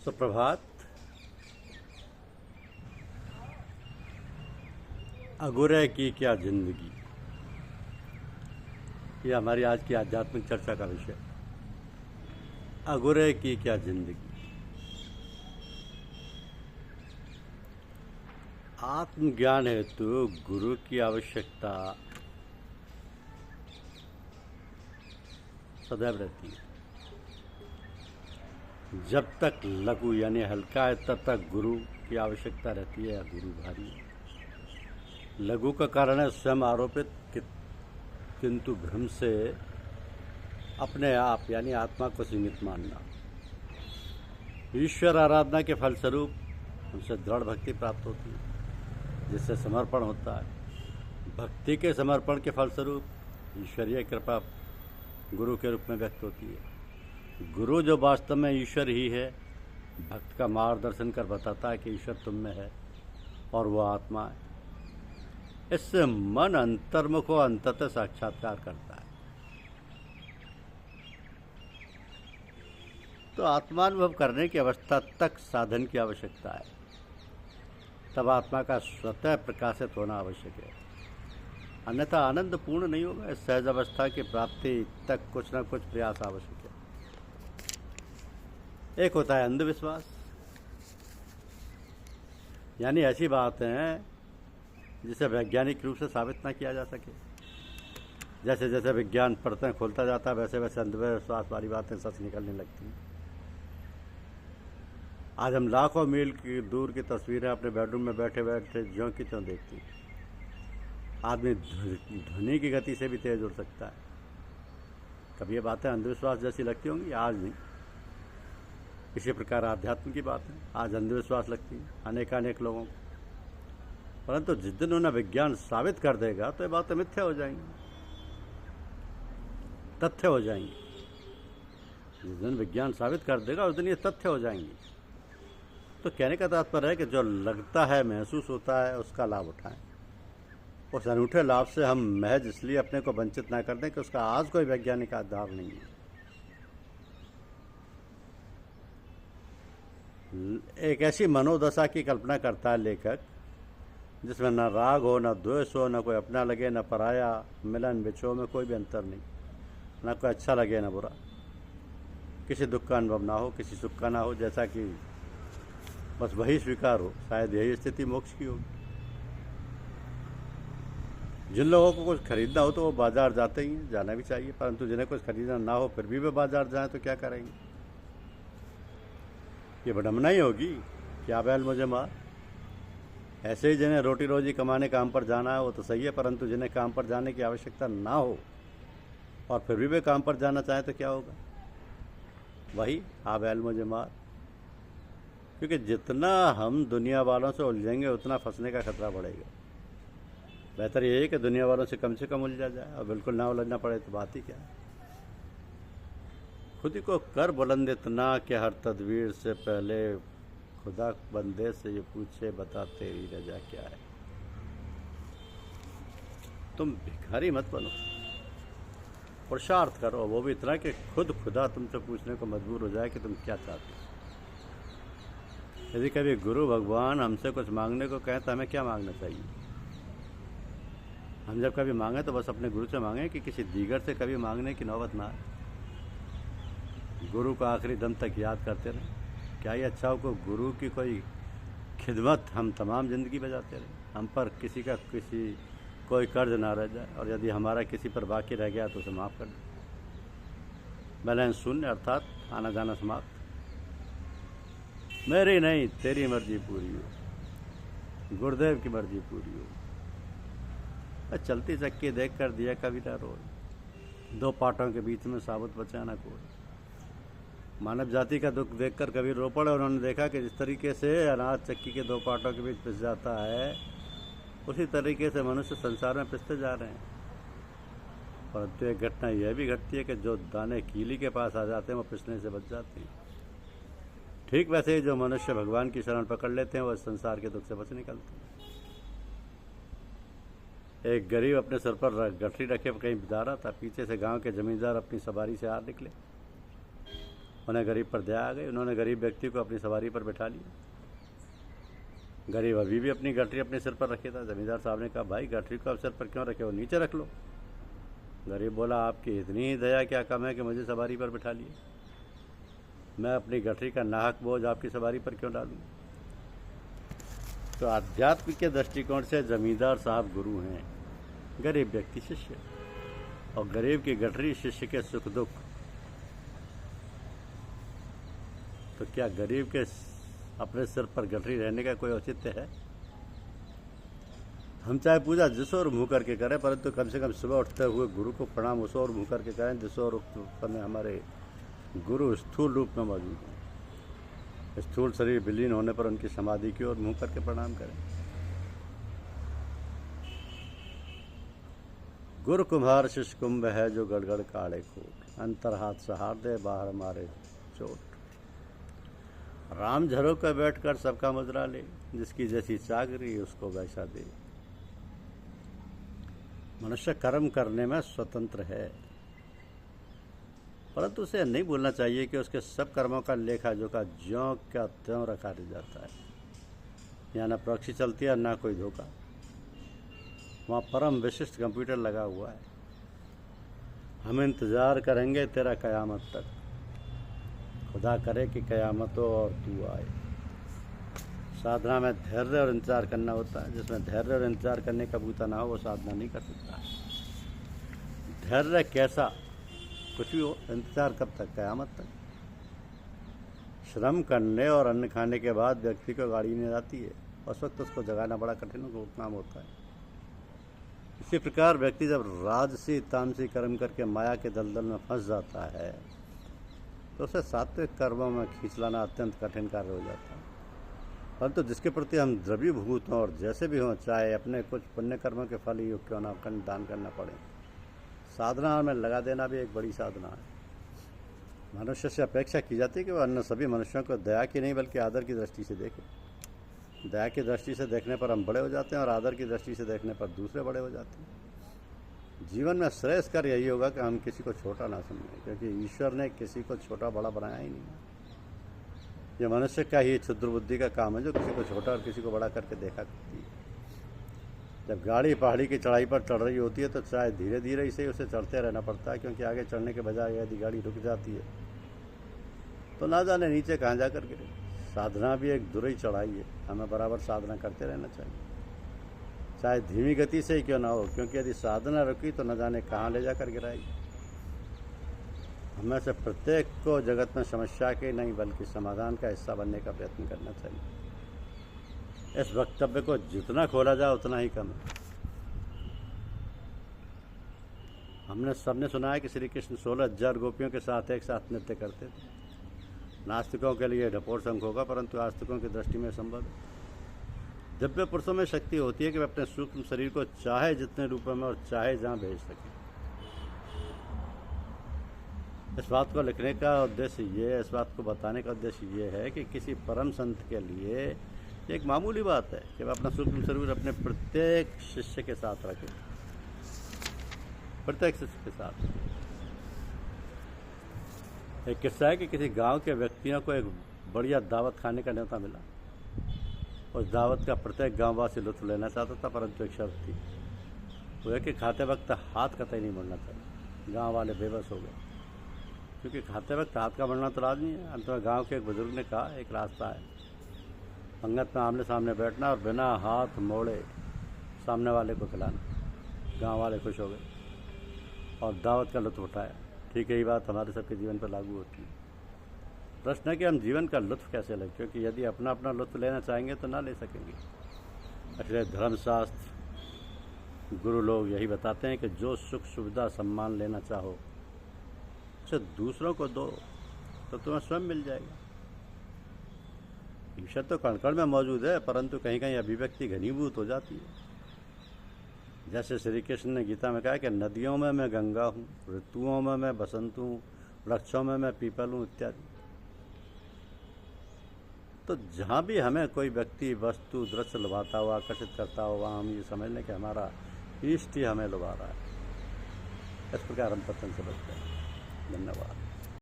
सुप्रभात। अगुरे की क्या जिंदगी, ये हमारी आज की आध्यात्मिक चर्चा का विषय। अगुरे की क्या जिंदगी। आत्मज्ञान हेतु गुरु की आवश्यकता सदैव रहती है। जब तक लघु यानी हल्का है तब तक गुरु की आवश्यकता रहती है या गुरु भारी है। लघु का कारण है स्वयं आरोपित किंतु भ्रम से अपने आप यानी आत्मा को सीमित मानना। ईश्वर आराधना के फलस्वरूप उनसे दृढ़ भक्ति प्राप्त होती है जिससे समर्पण होता है। भक्ति के समर्पण के फलस्वरूप ईश्वरीय कृपा गुरु के रूप में व्यक्त होती है। गुरु जो वास्तव में ईश्वर ही है, भक्त का मार्गदर्शन कर बताता है कि ईश्वर तुम में है और वो आत्मा है। इससे मन अंतर्मुख व अंततः साक्षात्कार करता है। तो आत्मानुभव करने की अवस्था तक साधन की आवश्यकता है। तब आत्मा का स्वतः प्रकाशित होना आवश्यक है, अन्यथा आनंद पूर्ण नहीं होगा। इस सहज अवस्था की प्राप्ति तक कुछ न कुछ प्रयास आवश्यक है। एक होता है अंधविश्वास, यानी ऐसी बातें जिसे वैज्ञानिक रूप से साबित न किया जा सके। जैसे जैसे विज्ञान परतें खोलता जाता है वैसे वैसे अंधविश्वास वाली बातें सच निकलने लगती हैं। आज हम लाखों मील की दूर की तस्वीरें अपने बेडरूम में बैठे बैठे ज्यों की त्यों देखती हैं। आदमी ध्वनि की गति से भी तेज उड़ सकता है। कभी ये बातें अंधविश्वास जैसी लगती होंगी? आज नहीं। इसी प्रकार आध्यात्म की बात है, आज अंधविश्वास लगती है अनेकानेक लोगों को, परंतु जिस दिन उन्हें विज्ञान साबित कर देगा तो ये बातें मिथ्या हो जाएंगी, तथ्य हो जाएंगी। जिस दिन विज्ञान साबित कर देगा उस दिन ये तथ्य हो जाएंगी। तो कहने का तात्पर्य है कि जो लगता है, महसूस होता है, उसका लाभ उठाएं। उस अनूठे लाभ से हम महज इसलिए अपने को वंचित न कर दें कि उसका आज कोई वैज्ञानिक आधार नहीं है। एक ऐसी मनोदशा की कल्पना करता है लेखक जिसमें न राग हो, न द्वेष हो, न कोई अपना लगे, न पराया। मिलन विछोह में कोई भी अंतर नहीं, न कोई अच्छा लगे न बुरा। किसी दुख का अनुभव ना हो, किसी सुख का ना हो, जैसा कि बस वही स्वीकार हो। शायद यही स्थिति मोक्ष की होगी। जिन लोगों को कुछ खरीदना हो तो वो बाजार जाते ही हैं, जाना भी चाहिए, परंतु जिन्हें कुछ खरीदना ना हो फिर भी वे बाजार जाएं तो क्या करेंगे? ये विडंबना ही होगी कि आ बैल मुझे मार। ऐसे ही जिन्हें रोटी रोजी कमाने काम पर जाना है वो तो सही है, परंतु जिन्हें काम पर जाने की आवश्यकता ना हो और फिर भी वे काम पर जाना चाहें तो क्या होगा? वही आ बैल मुझे मार। क्योंकि जितना हम दुनिया वालों से उलझेंगे उतना फंसने का खतरा बढ़ेगा। बेहतर यही है कि दुनिया वालों से कम उलझा जाए और बिल्कुल ना उलझना पड़े तो बात ही क्या है। खुद ही को कर बुलंद इतना कि हर तदबीर से पहले खुदा बंदे से ये पूछे, बता तेरी रजा क्या है। तुम भिखारी मत बनो, पुरुषार्थ करो, वो भी इतना कि खुद खुदा तुमसे पूछने को मजबूर हो जाए कि तुम क्या चाहते हो। यदि कभी गुरु भगवान हमसे कुछ मांगने को कहें तो हमें क्या मांगना चाहिए? हम जब कभी मांगे तो बस अपने गुरु से मांगे कि किसी दीगर से कभी मांगने की नौबत ना आए। गुरु को आखिरी दम तक याद करते रहें। क्या ही अच्छा हो को गुरु की कोई खिदमत हम तमाम ज़िंदगी बजाते रहें, हम पर किसी का कोई कर्ज ना रह जाए, और यदि हमारा किसी पर बाकी रह गया तो उसे माफ़ कर दें। बैलेंस शून्य अर्थात आना जाना समाप्त। मेरी नहीं तेरी मर्जी पूरी हो, गुरुदेव की मर्जी पूरी हो। चलती चक्की देख कर दिया कभी ना रोए, दो पाटों के बीच में साबुत बचा ना कोई। मानव जाति का दुख देखकर कभी रो पड़े। उन्होंने देखा कि जिस तरीके से अनाज चक्की के दो पाटों के बीच पिस जाता है, उसी तरीके से मनुष्य संसार में पिसते जा रहे हैं। परंतु एक घटना यह भी घटती है कि जो दाने कीली के पास आ जाते हैं वो पिसने से बच जाते हैं। ठीक वैसे ही जो मनुष्य भगवान की शरण पकड़ लेते हैं वह संसार के दुख से बच निकलते हैं। एक गरीब अपने सर पर गठरी रखे कहीं जा रहा था। पीछे से गांव के जमींदार अपनी सवारी से आ निकले। उन्हें गरीब पर दया आ गई। उन्होंने गरीब व्यक्ति को अपनी सवारी पर बैठा लिया। गरीब अभी भी अपनी गठरी अपने सिर पर रखे था। जमींदार साहब ने कहा, भाई गठरी को आप सिर पर क्यों रखे हो, नीचे रख लो। गरीब बोला, आपकी इतनी ही दया क्या कम है कि मुझे सवारी पर बैठा लिए। मैं अपनी गठरी का नाहक बोझ आपकी सवारी पर क्यों डालूं। तो आध्यात्म के दृष्टिकोण से जमींदार साहब गुरु हैं, गरीब व्यक्ति शिष्य, और गरीब की गठरी शिष्य के सुख दुख। तो क्या गरीब के अपने सिर पर गठरी रहने का कोई औचित्य है। हम चाहे पूजा जिस और मुँह करके करें, परंतु कम से कम सुबह उठते हुए गुरु को प्रणाम उस और मुँह करके करें जिस और समय हमारे गुरु स्थूल रूप में मौजूद हैं। स्थूल शरीर विलीन होने पर उनकी समाधि की ओर मुँह करके प्रणाम करें। गुरु कुम्हार शिष्य कुंभ है, जो गड़गड़ काढ़े खोट, अंतर हाथ सहार दे बाहर मारे चोट। राम झरों पर बैठकर सबका मुद्रा ले, जिसकी जैसी चाकरी उसको वैसा दे। मनुष्य कर्म करने में स्वतंत्र है, परंतु उसे नहीं भूलना चाहिए कि उसके सब कर्मों का लेखा जोखा ज्यों का त्यों रखा जाता है। यहाँ न प्रॉक्सी चलती है न कोई धोखा। वहाँ परम विशिष्ट कंप्यूटर लगा हुआ है। हम इंतज़ार करेंगे तेरा कयामत तक, खुदा करे कि कयामत हो और तू आए। साधना में धैर्य और इंतजार करना होता है। जिसमें धैर्य और इंतजार करने का बूता ना हो वो साधना नहीं कर सकता है। धैर्य कैसा कुछ भी हो, इंतजार कब तक, कयामत तक। श्रम करने और अन्न खाने के बाद व्यक्ति को गाड़ी नींद आती है, उस वक्त उसको जगाना बड़ा कठिन काम होता है। इसी प्रकार व्यक्ति जब राजसी तामसी कर्म करके माया के दलदल में फंस जाता है तो उसे सात्विक कर्मों में खींच लाना अत्यंत कठिन कार्य हो जाता है। परंतु जिसके प्रति हम द्रव्यभूत हों और जैसे भी हों, चाहे अपने कुछ पुण्य कर्मों के फल ही क्यों ना दान करना पड़े, साधना में लगा देना भी एक बड़ी साधना है। मनुष्य से अपेक्षा की जाती है कि वह अन्य सभी मनुष्यों को दया की नहीं बल्कि आदर की दृष्टि से देखे। दया की दृष्टि से देखने पर हम बड़े हो जाते हैं और आदर की दृष्टि से देखने पर दूसरे बड़े हो जाते हैं। जीवन में श्रेयस्कर यही होगा कि हम किसी को छोटा ना समझें, क्योंकि ईश्वर ने किसी को छोटा बड़ा बनाया ही नहीं। ये मनुष्य का ही क्षुद्र बुद्धि का काम है जो किसी को छोटा और किसी को बड़ा करके देखा करती है। जब गाड़ी पहाड़ी की चढ़ाई पर चढ़ रही होती है तो चाहे धीरे धीरे इसे उसे चढ़ते रहना पड़ता है, क्योंकि आगे चढ़ने के बजाय यदि गाड़ी रुक जाती है तो ना जाने नीचे कहाँ जाकर गिरे। साधना भी एक दुर्ई चढ़ाई है, हमें बराबर साधना करते रहना चाहिए, चाहे धीमी गति से ही क्यों ना हो, क्योंकि यदि साधना रुकी तो न जाने कहाँ ले जाकर गिराएगी। हमें से प्रत्येक को जगत में समस्या के नहीं बल्कि समाधान का हिस्सा बनने का प्रयत्न करना चाहिए। इस वक्तव्य को जितना खोला जाए उतना ही कम है। हमने सबने सुना है कि श्री कृष्ण 16,000 गोपियों के साथ एक साथ नृत्य करते थे। नास्तिकों के लिए ढपोर शंख होगा, परंतु आस्तिकों की दृष्टि में संभव है। दिव्य पुरुषों में शक्ति होती है कि वे अपने सूक्ष्म शरीर को चाहे जितने रूपों में और चाहे जहाँ भेज सकें। इस बात को लिखने का उद्देश्य ये, इस बात को बताने का उद्देश्य ये है कि किसी परम संत के लिए एक मामूली बात है कि वह अपना सूक्ष्म शरीर अपने प्रत्येक शिष्य के साथ रखे, प्रत्येक शिष्य के साथ। एक किस्सा है कि किसी गांव के व्यक्तियों को एक बढ़िया दावत खाने का न्योता मिला। उस दावत का प्रत्येक गांववासी लुत्फ लेना चाहता था, परंतु एक शर्त थी, वो है कि खाते वक्त हाथ कतई नहीं मुड़ना चाहिए। गांव वाले बेबस हो गए, क्योंकि खाते वक्त हाथ का मुड़ना तो लाजमी है। अंत में गाँव के एक बुजुर्ग ने कहा, एक रास्ता है, पंगत में आमने सामने बैठना और बिना हाथ मोड़े सामने वाले को खिलाना। गाँव वाले खुश हो गए और दावत का लुत्फ उठाया। ठीक यही बात हमारे सबके जीवन पर लागू होती है। प्रश्न है कि हम जीवन का लुत्फ कैसे लें, क्योंकि यदि अपना अपना लुत्फ लेना चाहेंगे तो ना ले सकेंगे। इसलिए धर्मशास्त्र गुरु लोग यही बताते हैं कि जो सुख सुविधा सम्मान लेना चाहो उसे दूसरों को दो तो तुम्हें स्वयं मिल जाएगा। ईश्वर तो कण कण में मौजूद है, परंतु कहीं कहीं अभिव्यक्ति घनीभूत हो जाती है। जैसे श्री कृष्ण ने गीता में कहा कि नदियों में मैं गंगा हूँ, ऋतुओं में मैं बसंत हूँ, वृक्षों में मैं पीपल हूँ इत्यादि। तो जहाँ भी हमें कोई व्यक्ति वस्तु दृश्य लुभाता हुआ आकर्षित करता हो, वहाँ हम ये समझ लें कि हमारा इष्ट ही हमें लुभा रहा है। इस प्रकार हम पतन से बचते हैं। धन्यवाद।